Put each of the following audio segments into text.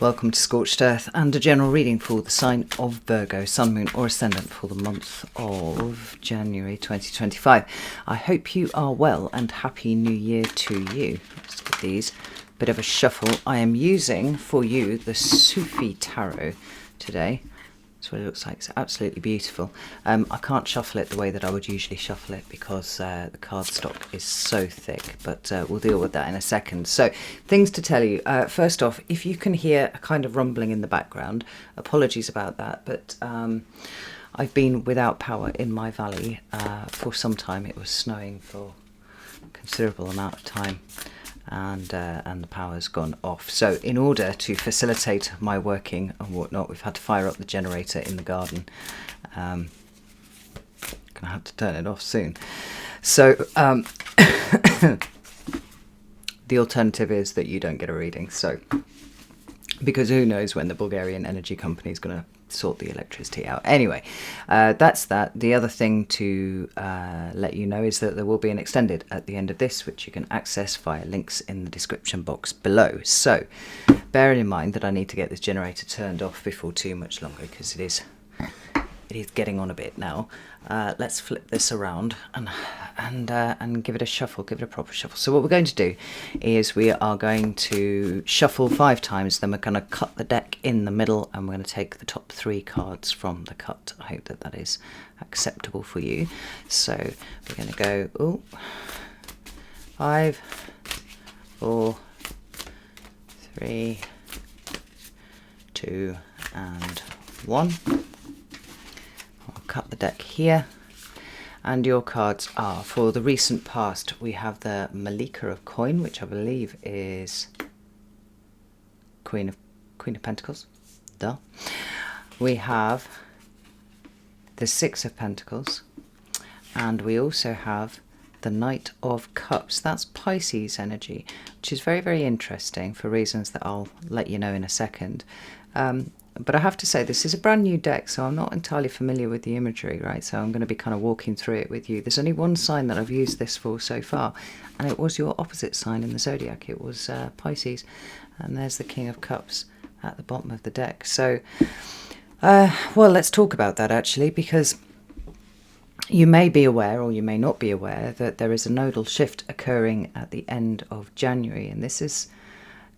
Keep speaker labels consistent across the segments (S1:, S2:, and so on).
S1: Welcome to Scorched Earth and a general reading for the sign of Virgo, Sun, Moon or Ascendant for the month of January 2025. I hope you are well and Happy New Year to you. Let's give these a bit of a shuffle. I am using for you the Sufi Tarot today. That's what it looks like. It's absolutely beautiful. I can't shuffle it the way that I would usually shuffle it because the cardstock is so thick, but we'll deal with that in a second. So, things to tell you. First off, if you can hear a kind of rumbling in the background, apologies about that, but I've been without power in my valley for some time. It was snowing for a considerable amount of time. And the power's gone off. So in order to facilitate my working and whatnot, we've had to fire up the generator in the garden. Gonna have to turn it off soon. So the alternative is that you don't get a reading. So because who knows when the Bulgarian energy company is going to sort the electricity out. Anyway, that's that. The other thing to let you know is that there will be an extended at the end of this, which you can access via links in the description box below. So bearing in mind that I need to get this generator turned off before too much longer, because it is getting on a bit now. Let's flip this around and give it a shuffle, give it a proper shuffle. So what we're going to do is we are going to shuffle 5 times, then we're going to cut the deck in the middle and we're going to take the top 3 cards from the cut. I hope that that is acceptable for you. So we're going to go 5, 4, 3, 2 and 1. Cut the deck here, and your cards are for the recent past. We have the Malika of Coin, which I believe is Queen of Pentacles. Duh. We have the 6 of Pentacles, and we also have the Knight of Cups. That's Pisces energy, which is very, very interesting for reasons that I'll let you know in a second. But I have to say, this is a brand new deck, so I'm not entirely familiar with the imagery, right? So I'm going to be kind of walking through it with you. There's only one sign that I've used this for so far, and it was your opposite sign in the zodiac. It was Pisces, and there's the King of Cups at the bottom of the deck. So, well, let's talk about that actually, because you may be aware, or you may not be aware, that there is a nodal shift occurring at the end of January, and this is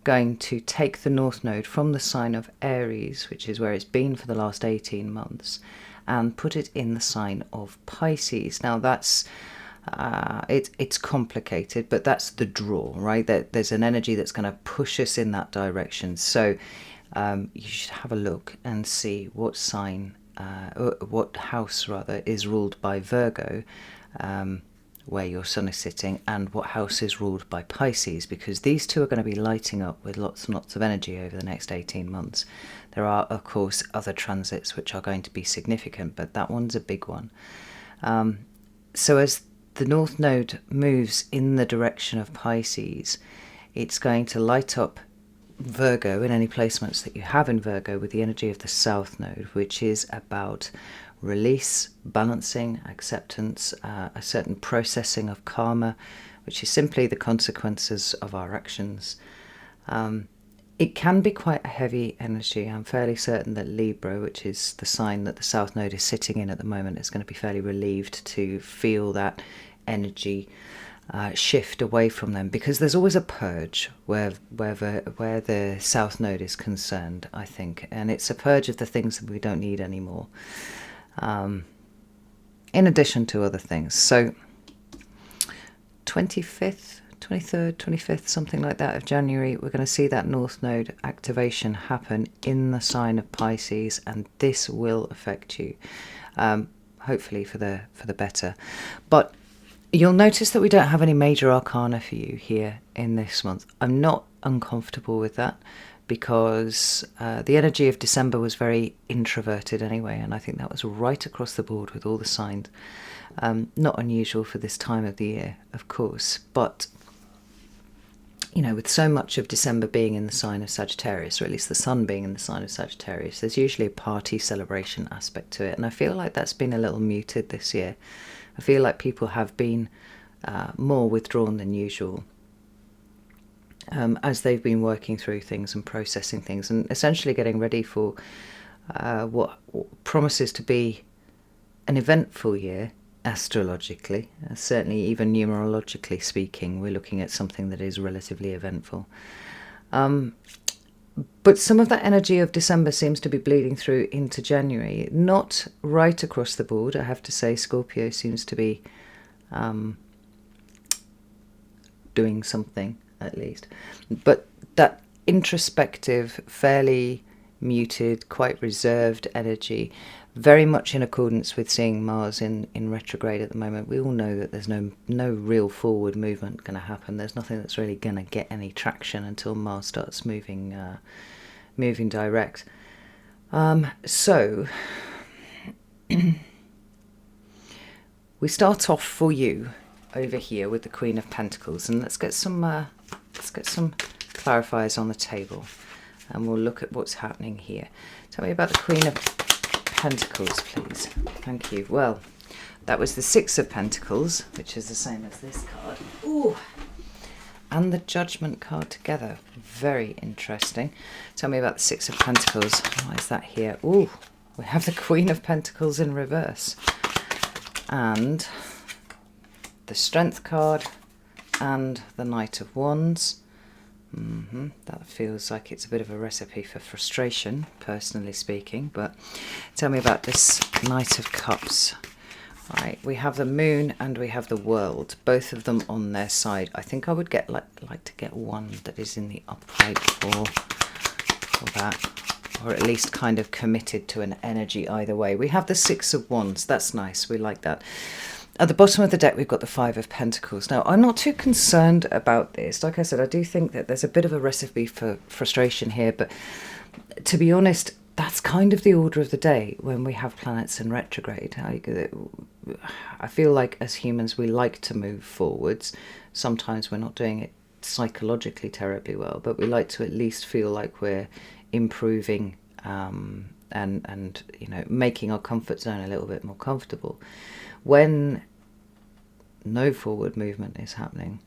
S1: going to take the North Node from the sign of Aries, which is where it's been for the last 18 months, and put it in the sign of Pisces. Now that's it's complicated, but that's the draw, right? There's an energy that's going to push us in that direction. So you should have a look and see what sign, what house rather, is ruled by Virgo, where your sun is sitting, and what house is ruled by Pisces, because these two are going to be lighting up with lots and lots of energy over the next 18 months. There are, of course, other transits which are going to be significant, but that one's a big one. So as the North Node moves in the direction of Pisces, it's going to light up Virgo in any placements that you have in Virgo with the energy of the South Node, which is about release, balancing, acceptance, a certain processing of karma, which is simply the consequences of our actions. It can be quite a heavy energy. I'm fairly certain that Libra, which is the sign that the South Node is sitting in at the moment, is going to be fairly relieved to feel that energy shift away from them, because there's always a purge where the South Node is concerned, I think, and it's a purge of the things that we don't need anymore. In addition to other things. So 25th, 23rd, 25th, something like that of January, we're going to see that North Node activation happen in the sign of Pisces, and this will affect you, hopefully for the better. But you'll notice that we don't have any major arcana for you here in this month. I'm not uncomfortable with that, because the energy of December was very introverted anyway, and I think that was right across the board with all the signs. Not unusual for this time of the year, of course, but you know, with so much of December being in the sign of Sagittarius, or at least the sun being in the sign of Sagittarius, there's usually a party celebration aspect to it, and I feel like that's been a little muted this year. I feel like people have been more withdrawn than usual. as they've been working through things and processing things and essentially getting ready for what promises to be an eventful year astrologically. Certainly even numerologically speaking, we're looking at something that is relatively eventful. But some of that energy of December seems to be bleeding through into January. Not right across the board, I have to say. Scorpio seems to be doing something, at least. But that introspective, fairly muted, quite reserved energy, very much in accordance with seeing Mars in retrograde at the moment. We all know that there's no real forward movement going to happen. There's nothing that's really going to get any traction until Mars starts moving direct. So we start off for you over here with the Queen of Pentacles, and let's get some clarifiers on the table, and we'll look at what's happening here. Tell me about the Queen of Pentacles, please. Thank you. Well, that was the Six of Pentacles, which is the same as this card. Ooh. And the Judgment card together. Very interesting. Tell me about the Six of Pentacles. Why is that here? Ooh, we have the Queen of Pentacles in reverse. And the Strength card and the Knight of Wands. That feels like it's a bit of a recipe for frustration, personally speaking. But tell me about this Knight of Cups. Right, we have the Moon and we have the World, both of them on their side. I think I would get like to get one that is in the upright for that, or at least kind of committed to an energy either way. We have the Six of Wands. That's nice. We like that. At the bottom of the deck, we've got the Five of Pentacles. Now, I'm not too concerned about this. Like I said, I do think that there's a bit of a recipe for frustration here, but to be honest, that's kind of the order of the day when we have planets in retrograde. I feel like as humans, we like to move forwards. Sometimes we're not doing it psychologically terribly well, but we like to at least feel like we're improving and making our comfort zone a little bit more comfortable. When no forward movement is happening,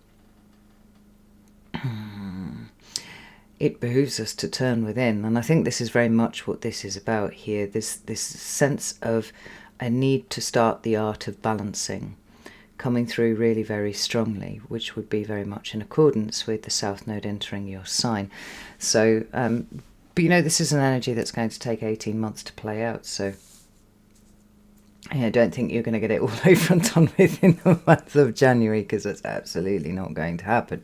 S1: it behooves us to turn within. And I think this is very much what this is about here, this sense of a need to start the art of balancing coming through really very strongly, which would be very much in accordance with the South Node entering your sign. So, but this is an energy that's going to take 18 months to play out, so I don't think you're going to get it all over and done with in the month of January, because that's absolutely not going to happen.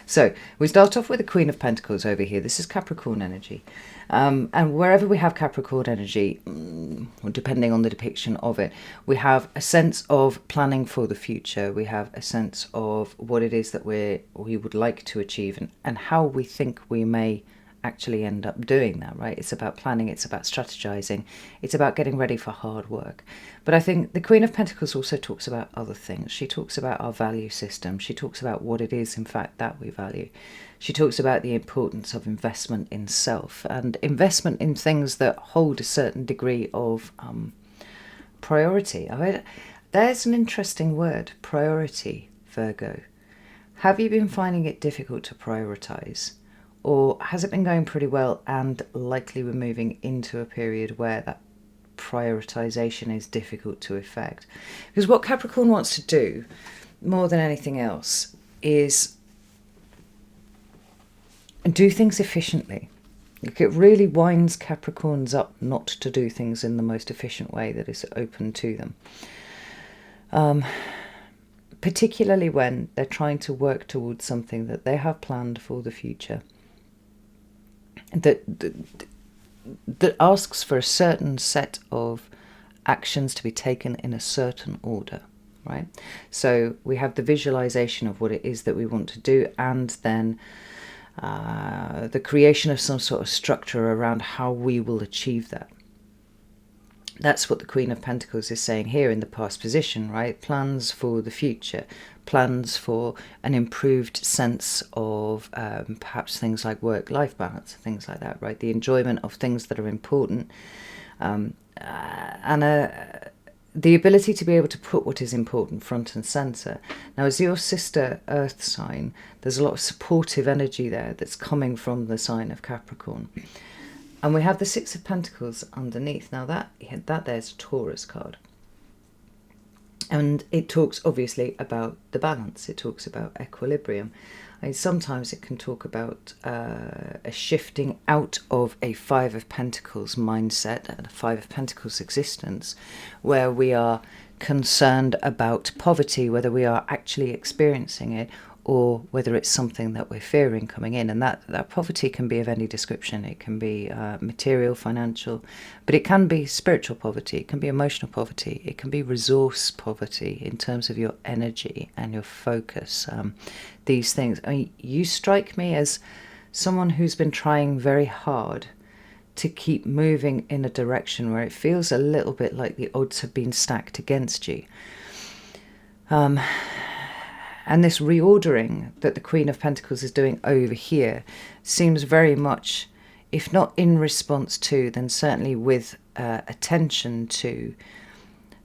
S1: So we start off with the Queen of Pentacles over here. This is Capricorn energy. And wherever we have Capricorn energy, depending on the depiction of it, we have a sense of planning for the future. We have a sense of what it is that we would like to achieve and how we think we may actually end up doing that, right? It's about planning, it's about strategizing, it's about getting ready for hard work. But I think the Queen of Pentacles also talks about other things. She talks about our value system. She talks about what it is, in fact, that we value. She talks about the importance of investment in self and investment in things that hold a certain degree of priority. There's an interesting word, priority, Virgo. Have you been finding it difficult to prioritize? Or has it been going pretty well and likely we're moving into a period where that prioritization is difficult to effect? Because what Capricorn wants to do, more than anything else, is do things efficiently. Like, it really winds Capricorns up not to do things in the most efficient way that is open to them. Particularly when they're trying to work towards something that they have planned for the future. That asks for a certain set of actions to be taken in a certain order, right? So we have the visualization of what it is that we want to do, and then the creation of some sort of structure around how we will achieve that. That's what the Queen of Pentacles is saying here in the past position, right? Plans for the future, plans for an improved sense of perhaps things like work-life balance, things like that, right? The enjoyment of things that are important, and the ability to be able to put what is important front and centre. Now, as your sister Earth sign, there's a lot of supportive energy there that's coming from the sign of Capricorn. And we have the Six of Pentacles underneath. Now, that there's a Taurus card. And it talks, obviously, about the balance. It talks about equilibrium. And sometimes it can talk about a shifting out of a Five of Pentacles mindset and a Five of Pentacles existence, where we are concerned about poverty, whether we are actually experiencing it or whether it's something that we're fearing coming in. And that poverty can be of any description. It can be material, financial, but it can be spiritual poverty. It can be emotional poverty. It can be resource poverty in terms of your energy and your focus. These things. I mean, you strike me as someone who's been trying very hard to keep moving in a direction where it feels a little bit like the odds have been stacked against you. And this reordering that the Queen of Pentacles is doing over here seems very much, if not in response to, then certainly with attention to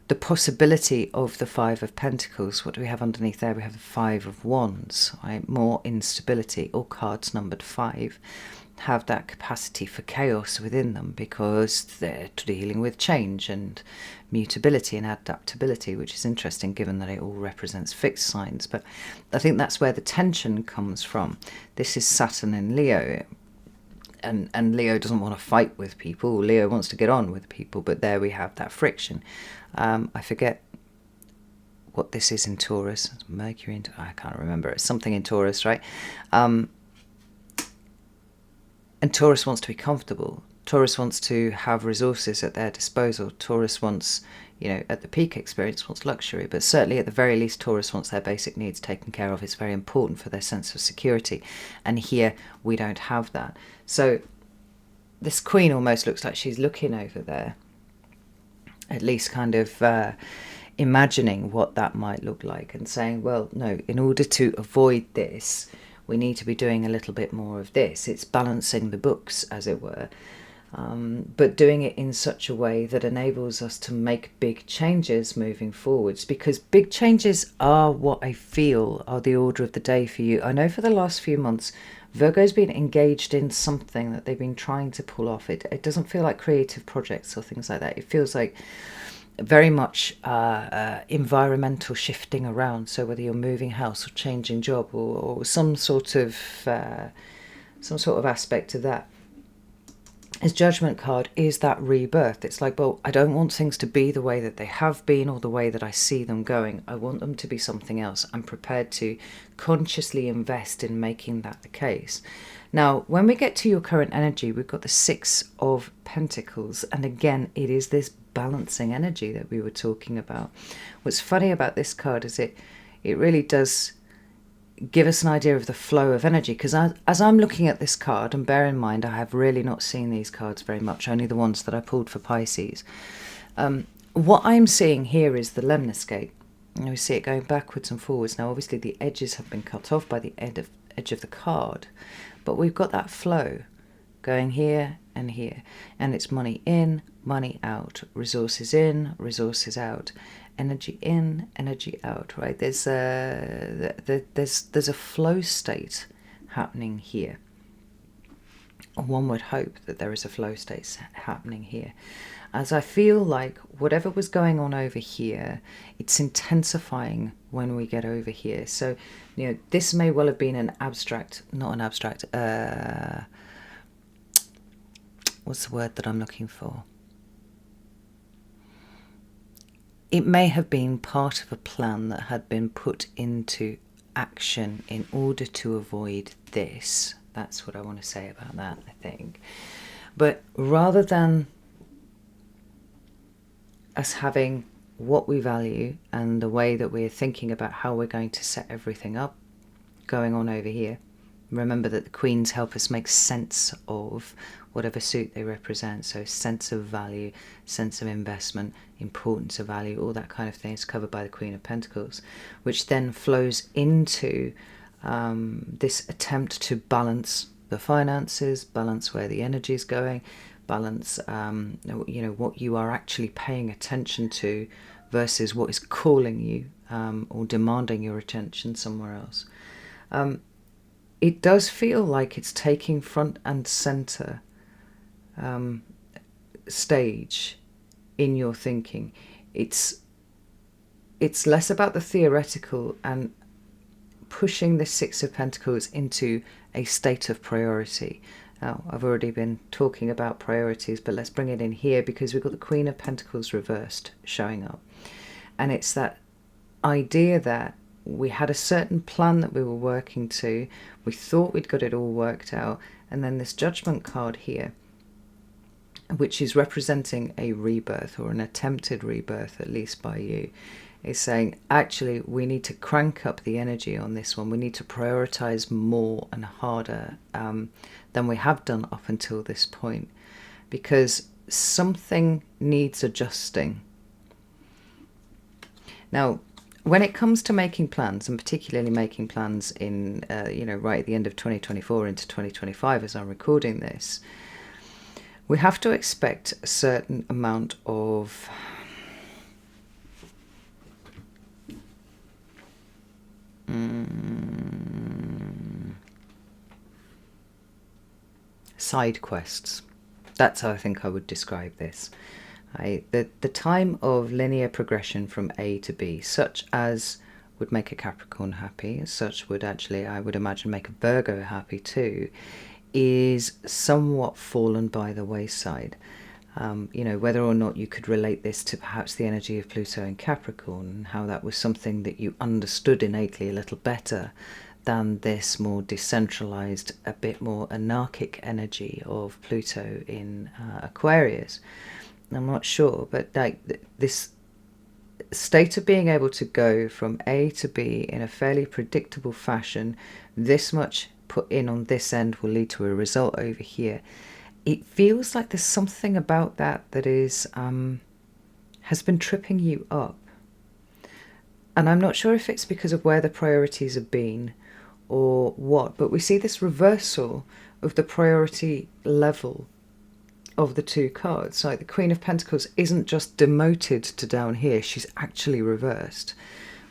S1: the possibility of the Five of Pentacles. What do we have underneath there? We have the Five of Wands, right? More instability. All cards numbered 5 have that capacity for chaos within them because they're dealing with change and mutability and adaptability, which is interesting given that it all represents fixed signs. But I think that's where the tension comes from. This is Saturn in Leo, and Leo doesn't want to fight with people. Leo wants to get on with people, but there we have that friction. I forget what this is in Taurus. It's Mercury I can't remember. It's something in Taurus, right? And Taurus wants to be comfortable. Taurus wants to have resources at their disposal. Taurus wants, at the peak experience, wants luxury. But certainly at the very least, Taurus wants their basic needs taken care of. It's very important for their sense of security. And here we don't have that. So this Queen almost looks like she's looking over there, at least kind of imagining what that might look like and saying, well, no, in order to avoid this, we need to be doing a little bit more of this. It's balancing the books, as it were, but doing it in such a way that enables us to make big changes moving forwards, because big changes are what I feel are the order of the day for you. I know for the last few months, Virgo's been engaged in something that they've been trying to pull off. It doesn't feel like creative projects or things like that. It feels like very much environmental shifting around. So whether you're moving house or changing job or some sort of aspect of that. His Judgment card is that rebirth. It's like, well, I don't want things to be the way that they have been or the way that I see them going. I want them to be something else. I'm prepared to consciously invest in making that the case. Now, when we get to your current energy, we've got the Six of Pentacles. And again, it is this balancing energy that we were talking about. What's funny about this card is it really does give us an idea of the flow of energy, because as I'm looking at this card, and bear in mind I have really not seen these cards very much, only the ones that I pulled for Pisces, what I'm seeing here is the lemniscate. We see it going backwards and forwards. Now obviously the edges have been cut off by the edge of the card, but we've got that flow going here and here, and it's money in, money out, resources in, resources out, energy in, energy out, right? There's a flow state happening here. One would hope that there is a flow state happening here, as I feel like whatever was going on over here, it's intensifying when we get over here. So, this may well have been what's the word that I'm looking for? It may have been part of a plan that had been put into action in order to avoid this. That's what I want to say about that, I think. But rather than us having what we value and the way that we're thinking about how we're going to set everything up going on over here, remember that the Queens help us make sense of whatever suit they represent. So sense of value, sense of investment, importance of value, all that kind of thing is covered by the Queen of Pentacles, which then flows into this attempt to balance the finances, balance where the energy is going, balance what you are actually paying attention to versus what is calling you or demanding your attention somewhere else. It does feel like it's taking front and center stage in your thinking. It's less about the theoretical and pushing the Six of Pentacles into a state of priority. Now, I've already been talking about priorities, but let's bring it in here because we've got the Queen of Pentacles reversed showing up. And it's that idea that we had a certain plan that we were working to, we thought we'd got it all worked out, and then this Judgment card here, which is representing a rebirth or an attempted rebirth, at least by you, is saying, actually, we need to crank up the energy on this one. We need to prioritize more and harder than we have done up until this point, because something needs adjusting. Now, when it comes to making plans, and particularly making plans in, right at the end of 2024 into 2025 as I'm recording this, we have to expect a certain amount of side quests. That's how I think I would describe this. The time of linear progression from A to B, such as would make a Capricorn happy, as such would actually, I would imagine, make a Virgo happy too, is somewhat fallen by the wayside. Whether or not you could relate this to perhaps the energy of Pluto and Capricorn, and how that was something that you understood innately a little better than this more decentralized, a bit more anarchic energy of Pluto in Aquarius. I'm not sure, but like this state of being able to go from A to B in a fairly predictable fashion, this much put in on this end will lead to a result over here. It feels like there's something about that is has been tripping you up. And I'm not sure if it's because of where the priorities have been or what, but we see this reversal of the priority level of the two cards. Like the Queen of Pentacles isn't just demoted to down here, she's actually reversed.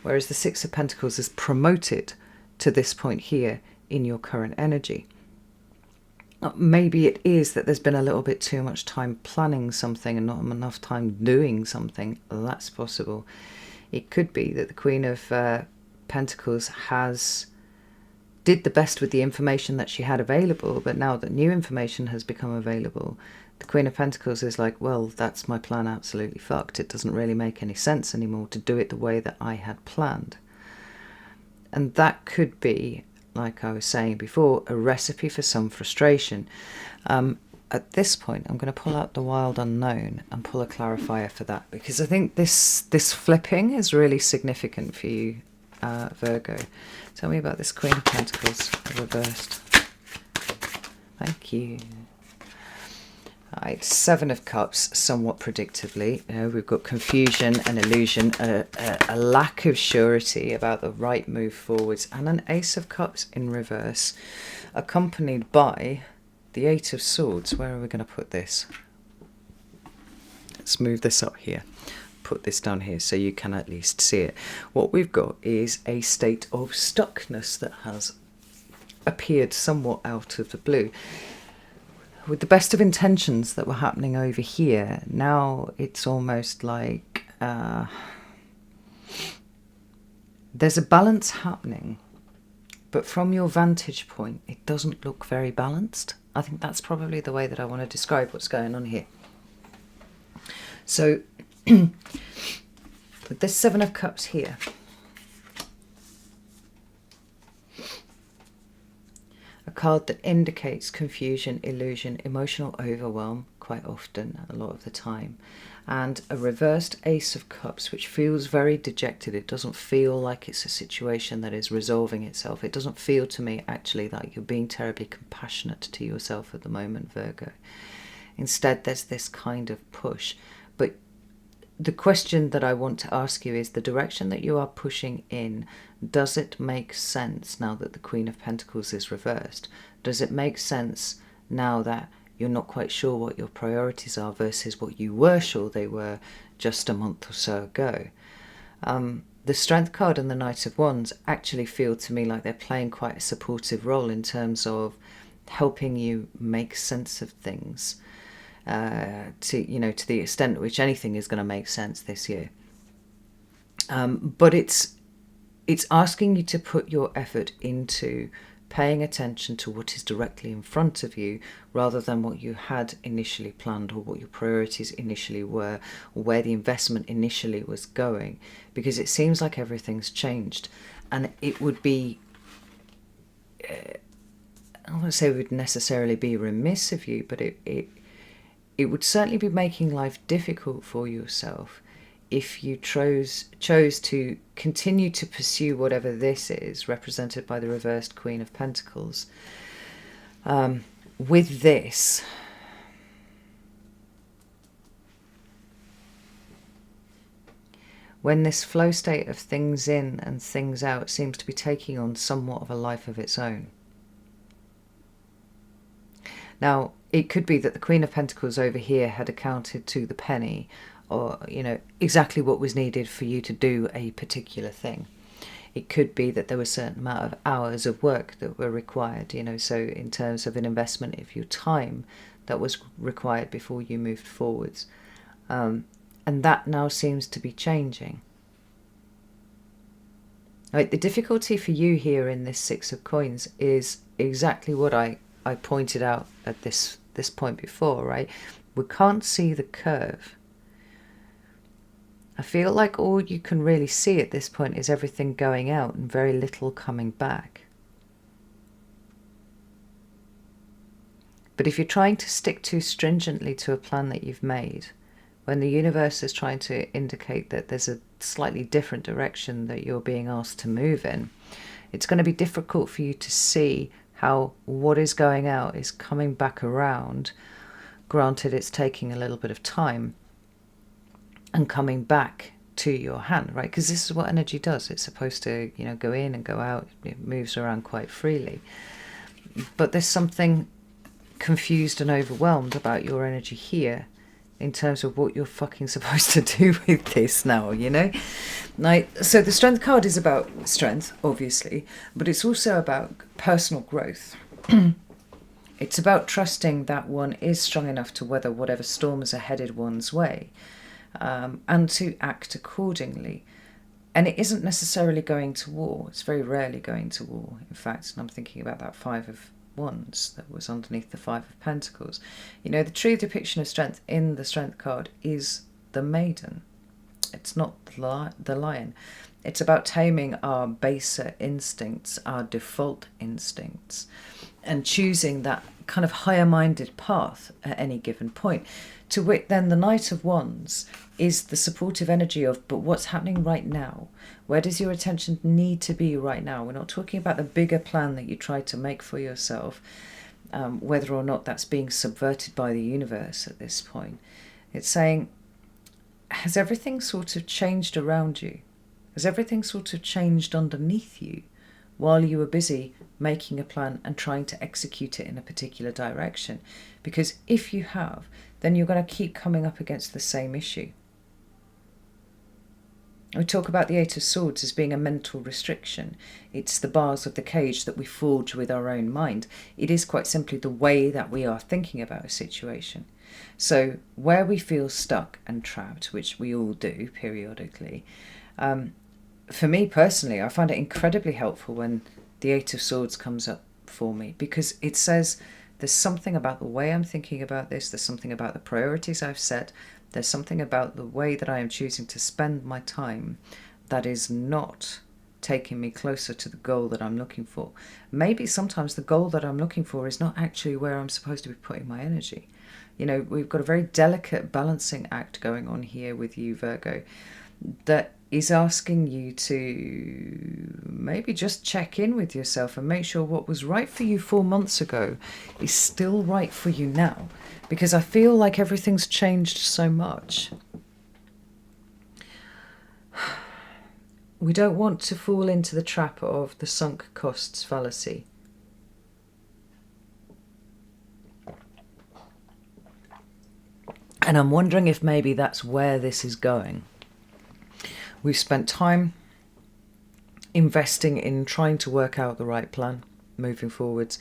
S1: Whereas the Six of Pentacles is promoted to this point here in your current energy. Maybe it is that there's been a little bit too much time planning something and not enough time doing something. That's possible. It could be that the Queen of Pentacles did the best with the information that she had available, but now that new information has become available, the Queen of Pentacles is like, well, that's my plan absolutely fucked. It doesn't really make any sense anymore to do it the way that I had planned. And that could be, like I was saying before, a recipe for some frustration. At this point, I'm going to pull out the Wild Unknown and pull a clarifier for that, because I think this flipping is really significant for you, Virgo. Tell me about this Queen of Pentacles reversed. Thank you. Right, Seven of Cups, somewhat predictably. We've got confusion and illusion, a lack of surety about the right move forwards, and an Ace of Cups in reverse, accompanied by the Eight of Swords. Where are we going to put this? Let's move this up here. Put this down here so you can at least see it. What we've got is a state of stuckness that has appeared somewhat out of the blue. With the best of intentions that were happening over here, now it's almost like there's a balance happening, but from your vantage point, it doesn't look very balanced. I think that's probably the way that I want to describe what's going on here. So, with this Seven of Cups here, a card that indicates confusion, illusion, emotional overwhelm quite often, a lot of the time, and a reversed Ace of Cups, which feels very dejected. It doesn't feel like it's a situation that is resolving itself. It doesn't feel to me actually like you're being terribly compassionate to yourself at the moment, Virgo. Instead, there's this kind of push. But the question that I want to ask you is, the direction that you are pushing in, does it make sense now that the Queen of Pentacles is reversed? Does it make sense now that you're not quite sure what your priorities are versus what you were sure they were just a month or so ago. The Strength card and the Knight of Wands actually feel to me like they're playing quite a supportive role in terms of helping you make sense of things, to the extent to which anything is going to make sense this year. But it's asking you to put your effort into paying attention to what is directly in front of you rather than what you had initially planned or what your priorities initially were or where the investment initially was going, because it seems like everything's changed. And it would be, I don't want to say it would necessarily be remiss of you, but it would certainly be making life difficult for yourself if you chose to continue to pursue whatever this is, represented by the reversed Queen of Pentacles. With this, when this flow state of things in and things out seems to be taking on somewhat of a life of its own. Now, it could be that the Queen of Pentacles over here had accounted to the penny, or, exactly what was needed for you to do a particular thing. It could be that there was a certain amount of hours of work that were required, so in terms of an investment of your time that was required before you moved forwards. And that now seems to be changing. Right, the difficulty for you here in this Six of Coins is exactly what I pointed out at this point before, right? We can't see the curve. I feel like all you can really see at this point is everything going out and very little coming back. But if you're trying to stick too stringently to a plan that you've made, when the universe is trying to indicate that there's a slightly different direction that you're being asked to move in, it's going to be difficult for you to see how what is going out is coming back around. Granted, it's taking a little bit of time, and coming back to your hand, right? Because this is what energy does. It's supposed to, go in and go out. It moves around quite freely. But there's something confused and overwhelmed about your energy here in terms of what you're fucking supposed to do with this now, So the Strength card is about strength, obviously, but it's also about personal growth. It's about trusting that one is strong enough to weather whatever storms are headed one's way. And to act accordingly. And it isn't necessarily going to war. It's very rarely going to war, in fact. And I'm thinking about that Five of Wands that was underneath the Five of Pentacles. The true depiction of strength in the Strength card is the maiden. It's not the lion. It's about taming our baser instincts, our default instincts, and choosing that kind of higher-minded path at any given point. To which then the Knight of Wands is the supportive energy of, but what's happening right now? Where does your attention need to be right now? We're not talking about the bigger plan that you tried to make for yourself, whether or not that's being subverted by the universe at this point. It's saying, has everything sort of changed around you? Has everything sort of changed underneath you while you were busy making a plan and trying to execute it in a particular direction? Because if you have, then you're going to keep coming up against the same issue. We talk about the Eight of Swords as being a mental restriction. It's the bars of the cage that we forge with our own mind. It is quite simply the way that we are thinking about a situation. So where we feel stuck and trapped, which we all do periodically, for me personally, I find it incredibly helpful when the Eight of Swords comes up for me, because it says there's something about the way I'm thinking about this, there's something about the priorities I've set, there's something about the way that I am choosing to spend my time that is not taking me closer to the goal that I'm looking for. Maybe sometimes the goal that I'm looking for is not actually where I'm supposed to be putting my energy. We've got a very delicate balancing act going on here with you, Virgo, that is asking you to maybe just check in with yourself and make sure what was right for you 4 months ago is still right for you now, because I feel like everything's changed so much. We don't want to fall into the trap of the sunk costs fallacy. And And I'm wondering if maybe that's where this is going. We've spent time investing in trying to work out the right plan moving forwards,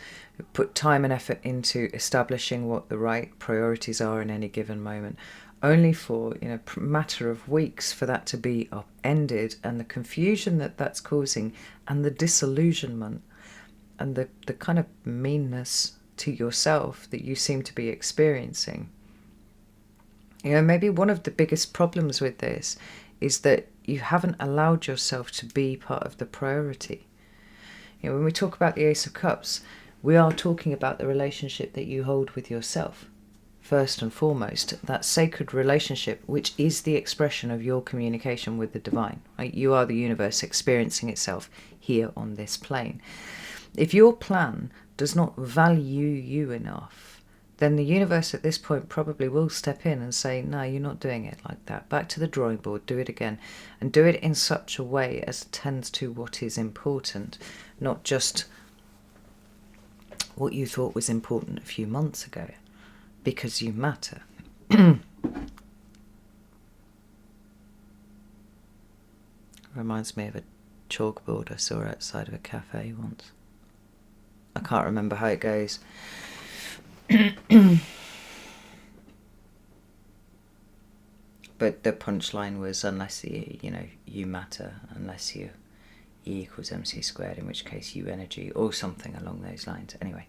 S1: put time and effort into establishing what the right priorities are in any given moment, only for, you know, a matter of weeks for that to be upended, and the confusion that that's causing, and the disillusionment, and the kind of meanness to yourself that you seem to be experiencing. You know, maybe one of the biggest problems with this is that you haven't allowed yourself to be part of the priority. You know, when we talk about the Ace of Cups, we are talking about the relationship that you hold with yourself. First and foremost, that sacred relationship, which is the expression of your communication with the divine. Right? You are the universe experiencing itself here on this plane. If your plan does not value you enough, then the universe at this point probably will step in and say, no, you're not doing it like that. Back to the drawing board, do it again. And do it in such a way as tends to what is important, not just what you thought was important a few months ago, because you matter. Reminds me of a chalkboard I saw outside of a cafe once. I can't remember how it goes. But the punchline was, unless you matter, unless you E equals mc squared, in which case you energy, or something along those lines. Anyway,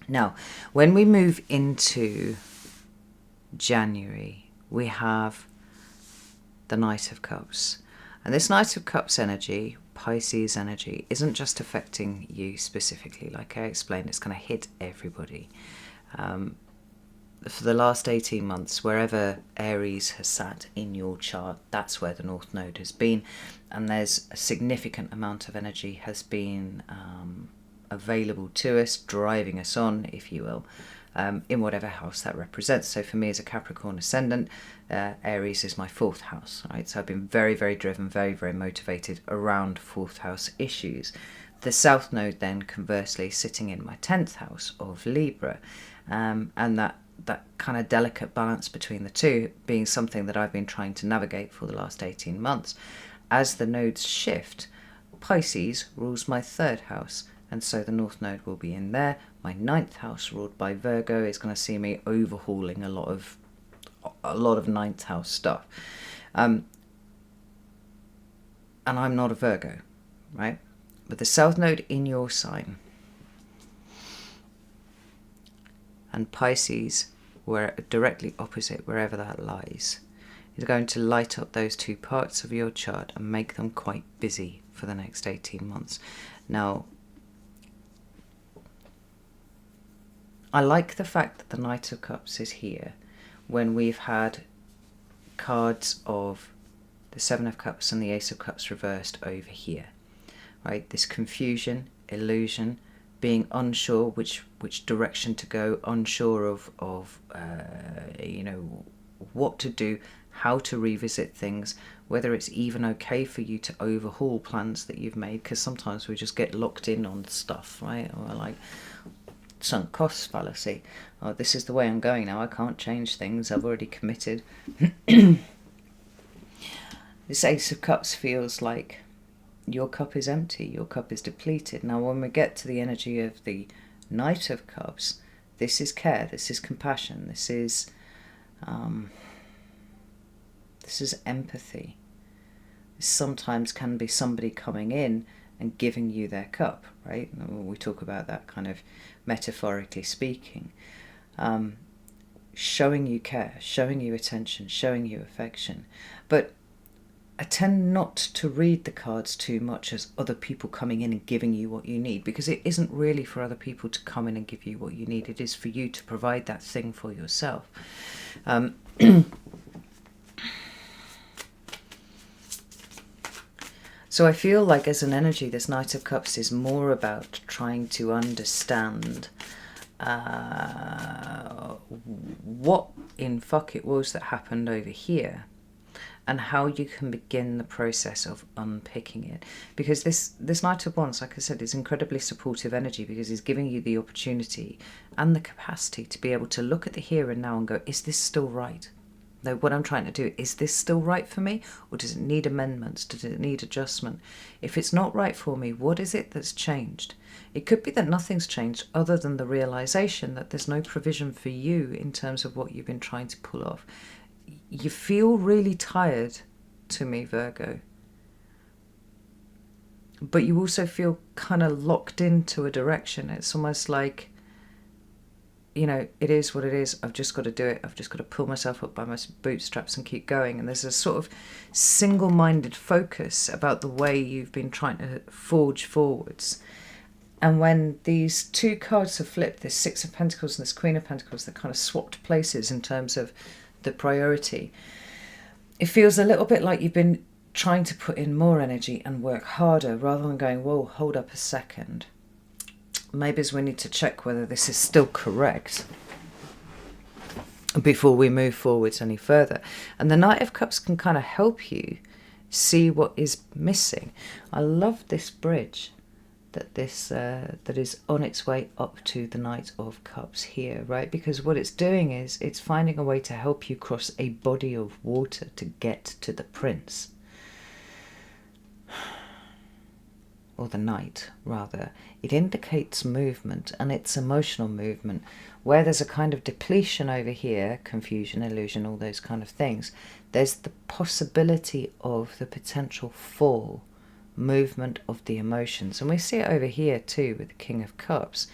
S1: now when we move into January, we have the Knight of Cups, and this Knight of Cups energy, Pisces energy, isn't just affecting you specifically. Like I explained, it's going to hit everybody. For the last 18 months, wherever Aries has sat in your chart, that's where the North Node has been, and there's a significant amount of energy has been available to us, driving us on, if you will, in whatever house that represents. So for me as a Capricorn ascendant, Aries is my 4th house, right? So I've been very, very driven, very, very motivated around 4th house issues. The South Node then, conversely, sitting in my 10th house of Libra, and that kind of delicate balance between the two being something that I've been trying to navigate for the last 18 months. As the nodes shift, Pisces rules my 3rd house, and so the North Node will be in there. My 9th house, ruled by Virgo, is going to see me overhauling a lot of 9th house stuff. And I'm not a Virgo, right? But the South Node in your sign and Pisces, where directly opposite, wherever that lies, is going to light up those two parts of your chart and make them quite busy for the next 18 months. Now, I like the fact that the Knight of Cups is here when we've had cards of the 7 of Cups and the Ace of Cups reversed over here, right? This confusion, illusion, being unsure which direction to go, unsure of what to do, how to revisit things, whether it's even okay for you to overhaul plans that you've made, because sometimes we just get locked in on stuff, right? Or like sunk cost fallacy. Oh, this is the way I'm going now, I can't change things, I've already committed. This Ace of Cups feels like your cup is empty, your cup is depleted. Now when we get to the energy of the Knight of Cups, this is care, this is compassion, this is empathy. This sometimes can be somebody coming in and giving you their cup, right? We talk about that kind of metaphorically speaking. Showing you care, showing you attention, showing you affection. But I tend not to read the cards too much as other people coming in and giving you what you need, because it isn't really for other people to come in and give you what you need. It is for you to provide that thing for yourself. So I feel like as an energy, this Knight of Cups is more about trying to understand what in fuck it was that happened over here, and how you can begin the process of unpicking it. Because this Knight of Wands, like I said, is incredibly supportive energy, because he's giving you the opportunity and the capacity to be able to look at the here and now and go, is this still right? No, what I'm trying to do, is this still right for me? Or does it need amendments? Does it need adjustment? If it's not right for me, what is it that's changed? It could be that nothing's changed other than the realization that there's no provision for you in terms of what you've been trying to pull off. You feel really tired to me, Virgo. But you also feel kind of locked into a direction. It's almost like, you know, it is what it is. I've just got to do it. I've just got to pull myself up by my bootstraps and keep going. And there's a sort of single-minded focus about the way you've been trying to forge forwards. And when these two cards have flipped, this Six of Pentacles and this Queen of Pentacles, they're kind of swapped places in terms of the priority. It feels a little bit like you've been trying to put in more energy and work harder, rather than going, whoa, hold up a second. Maybe we need to check whether this is still correct before we move forwards any further. And the Knight of Cups can kind of help you see what is missing. I love this bridge that that is on its way up to the Knight of Cups here, right? Because what it's doing is it's finding a way to help you cross a body of water to get to the Prince. Or the Knight, rather. It indicates movement, and it's emotional movement. Where there's a kind of depletion over here, confusion, illusion, all those kind of things, there's the possibility of the potential fall, movement of the emotions. And we see it over here too with the King of Cups,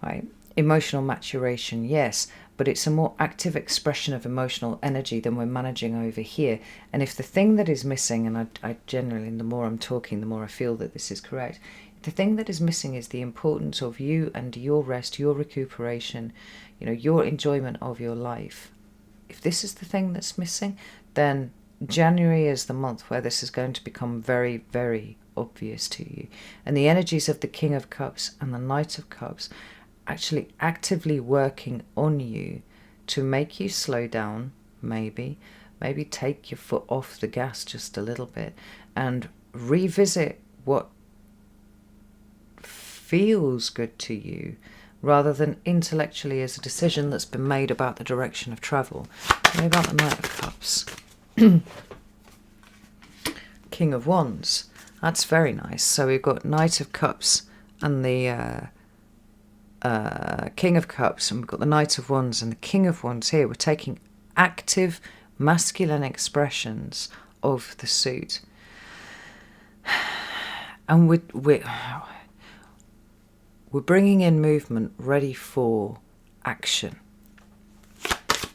S1: right? Emotional maturation, yes, but it's a more active expression of emotional energy than we're managing over here. And if the thing that is missing, and I generally, the more I'm talking, the more I feel that this is correct, the thing that is missing is the importance of you and your rest, your recuperation, you know, your enjoyment of your life. If this is the thing that's missing, then January is the month where this is going to become very, very obvious to you. And the energies of the King of Cups and the Knight of Cups actually actively working on you to make you slow down, maybe take your foot off the gas just a little bit and revisit what feels good to you, rather than intellectually as a decision that's been made about the direction of travel. What about the Knight of Cups? King of Wands. That's very nice. So we've got Knight of Cups and the King of Cups, and we've got the Knight of Wands and the King of Wands here. We're taking active masculine expressions of the suit, and we're bringing in movement ready for action,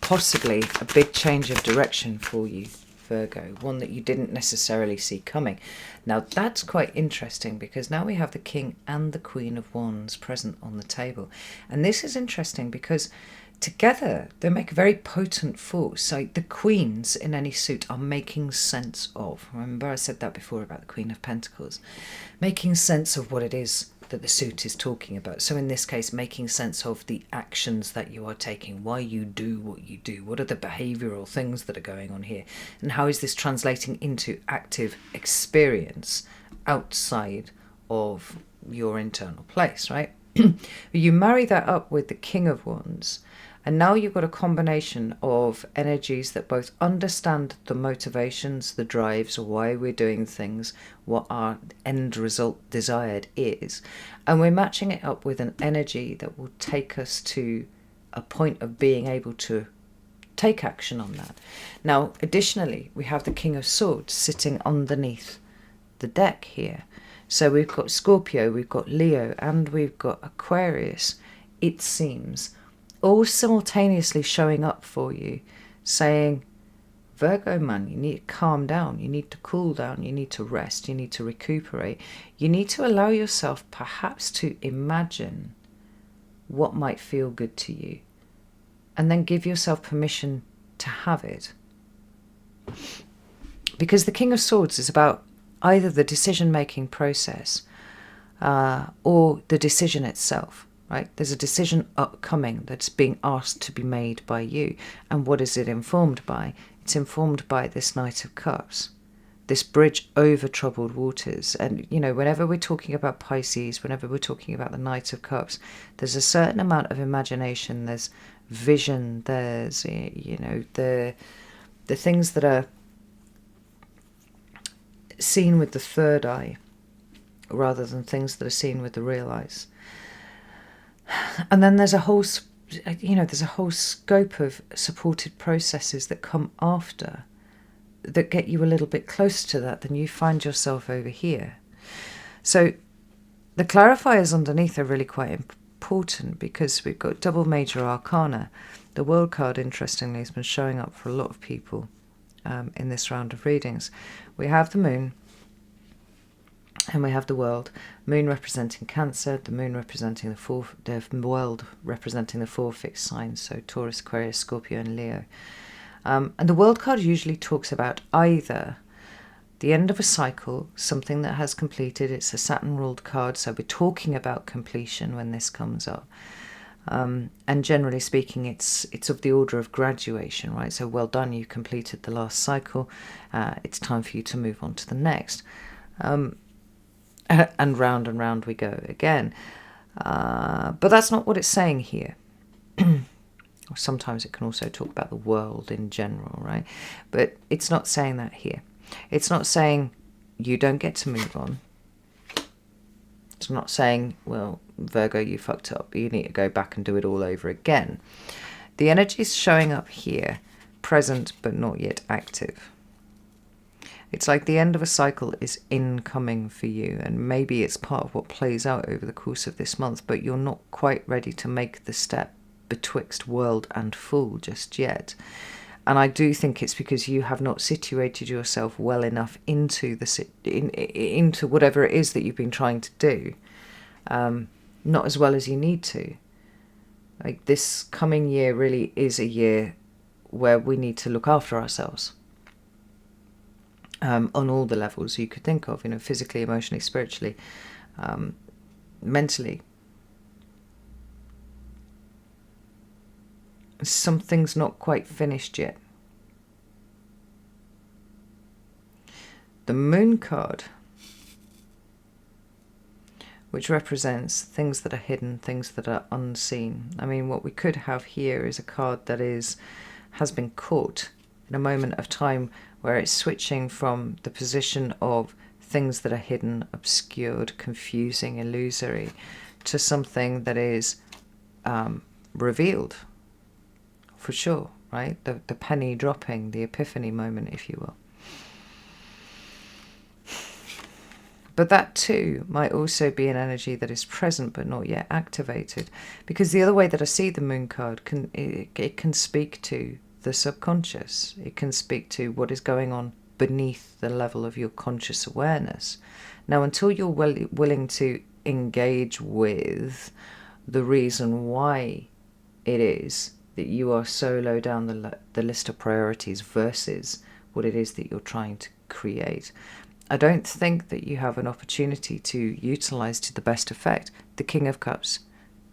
S1: possibly a big change of direction for you, Virgo, one that you didn't necessarily see coming. Now that's quite interesting, because now we have the King and the Queen of Wands present on the table. And this is interesting because together they make a very potent force. So the queens in any suit are making sense of, remember I said that before about the Queen of Pentacles, making sense of what it is that the suit is talking about. So in this case, making sense of the actions that you are taking, why you do what you do, what are the behavioural things that are going on here, and how is this translating into active experience outside of your internal place, right? You marry that up with the King of Wands, and now you've got a combination of energies that both understand the motivations, the drives, why we're doing things, what our end result desired is, and we're matching it up with an energy that will take us to a point of being able to take action on that. Now, additionally, we have the King of Swords sitting underneath the deck here. So we've got Scorpio, we've got Leo, and we've got Aquarius, it seems, all simultaneously showing up for you, saying, Virgo man, you need to calm down, you need to cool down, you need to rest, you need to recuperate, you need to allow yourself perhaps to imagine what might feel good to you, and then give yourself permission to have it. Because the King of Swords is about either the decision-making process or the decision itself. Right? There's a decision upcoming that's being asked to be made by you. And what is it informed by? it's informed by this Knight of Cups, this bridge over troubled waters. And, you know, whenever we're talking about Pisces, whenever we're talking about the Knight of Cups, there's a certain amount of imagination, there's vision, there's, you know, the things that are seen with the third eye rather than things that are seen with the real eyes. And then there's a whole, you know, there's a whole scope of supported processes that come after that get you a little bit closer to that, then you find yourself over here. So the clarifiers underneath are really quite important, because we've got double major arcana. The World card, interestingly, has been showing up for a lot of people in this round of readings. We have the Moon and we have the World. Moon representing Cancer, the Moon representing the World representing the 4 fixed signs, so Taurus, Aquarius, Scorpio and Leo. And the World card usually talks about either the end of a cycle, something that has completed. It's a Saturn-ruled card, so we're talking about completion when this comes up. And generally speaking, it's of the order of graduation, right? So well done, you completed the last cycle. It's time for you to move on to the next. And round we go again. But that's not what it's saying here. Sometimes it can also talk about the world in general, right? But it's not saying that here. It's not saying you don't get to move on. It's not saying, well, Virgo, you fucked up, you need to go back and do it all over again. The energy is showing up here, present but not yet active. It's like the end of a cycle is incoming for you, and maybe it's part of what plays out over the course of this month, but you're not quite ready to make the step betwixt world and full just yet. And I do think it's because you have not situated yourself well enough into into whatever it is that you've been trying to do, not as well as you need to. Like, this coming year really is a year where we need to look after ourselves, on all the levels you could think of, you know, physically, emotionally, spiritually, mentally. Something's not quite finished yet. The Moon card, which represents things that are hidden, things that are unseen. I mean, what we could have here is a card that has been caught in a moment of time where it's switching from the position of things that are hidden, obscured, confusing, illusory, to something that is revealed. For sure, right? The penny dropping, the epiphany moment, if you will. But that too might also be an energy that is present but not yet activated. Because the other way that I see the Moon card, it can speak to the subconscious. It can speak to what is going on beneath the level of your conscious awareness. Now, until you're willing to engage with the reason why it is that you are so low down the list of priorities versus what it is that you're trying to create, I don't think that you have an opportunity to utilize to the best effect the King of Cups,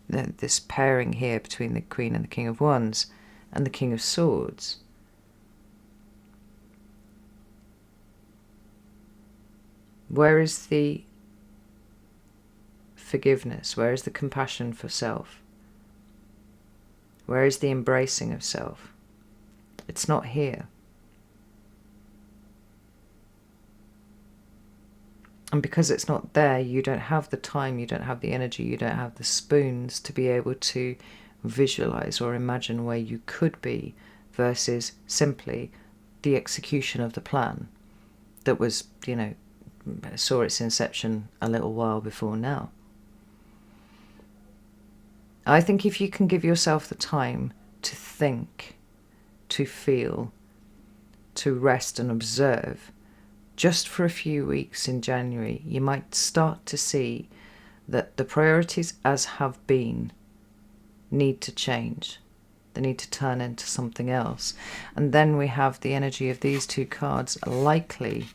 S1: this pairing here between the Queen and the King of Wands and the King of Swords. Where is the forgiveness? Where is the compassion for self? Where is the embracing of self? It's not here. And because it's not there, you don't have the time, you don't have the energy, you don't have the spoons to be able to visualize or imagine where you could be, versus simply the execution of the plan that was, you know, saw its inception a little while before now. I think if you can give yourself the time to think, to feel, to rest and observe, just for a few weeks in January, you might start to see that the priorities as have been need to change. They need to turn into something else. And then we have the energy of these two cards likely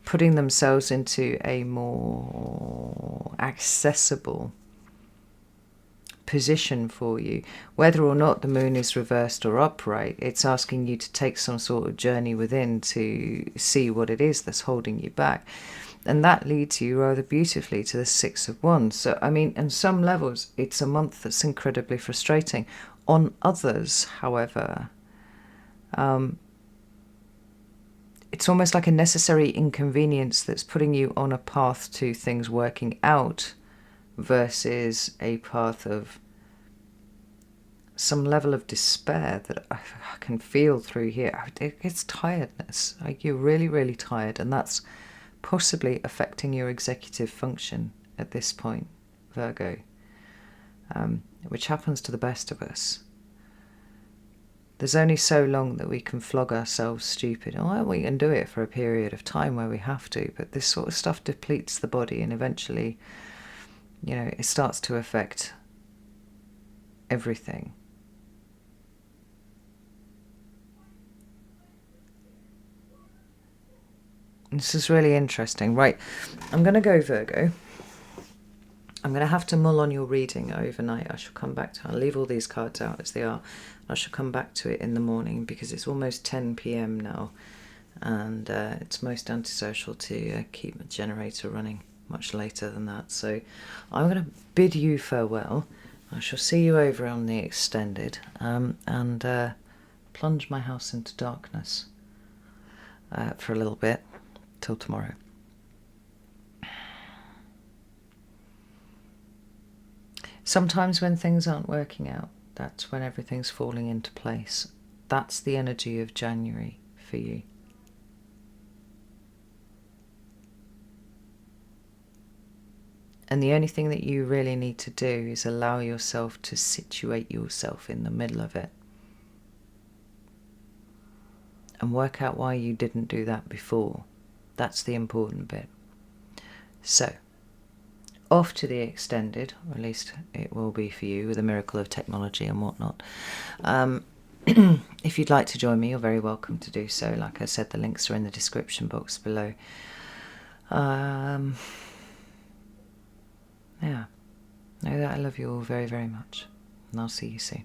S1: putting themselves into a more accessible position for you. Whether or not the moon is reversed or upright, it's asking you to take some sort of journey within to see what it is that's holding you back. And that leads you rather beautifully to the Six of Wands. So, I mean, on some levels, it's a month that's incredibly frustrating. On others, however, it's almost like a necessary inconvenience that's putting you on a path to things working out versus a path of some level of despair that I can feel through here. It's tiredness. Like, you're really, really tired, and that's possibly affecting your executive function at this point, Virgo, which happens to the best of us. There's only so long that we can flog ourselves stupid. Well, we can do it for a period of time where we have to, but this sort of stuff depletes the body, and eventually, you know, it starts to affect everything. This is really interesting. Right, I'm going to go, Virgo. I'm going to have to mull on your reading overnight. I shall come back to it. I'll leave all these cards out as they are. I shall come back to it in the morning because it's almost 10 p.m. now, and it's most antisocial to keep the generator running much later than that. So I'm going to bid you farewell. I shall see you over on the extended, and plunge my house into darkness for a little bit till tomorrow. Sometimes when things aren't working out, that's when everything's falling into place. That's the energy of January for you. And the only thing that you really need to do is allow yourself to situate yourself in the middle of it. And work out why you didn't do that before. That's the important bit. So, off to the extended, or at least it will be for you with a miracle of technology and whatnot. If you'd like to join me, you're very welcome to do so. Like I said, the links are in the description box below. Yeah, know that I love you all very, very much, and I'll see you soon.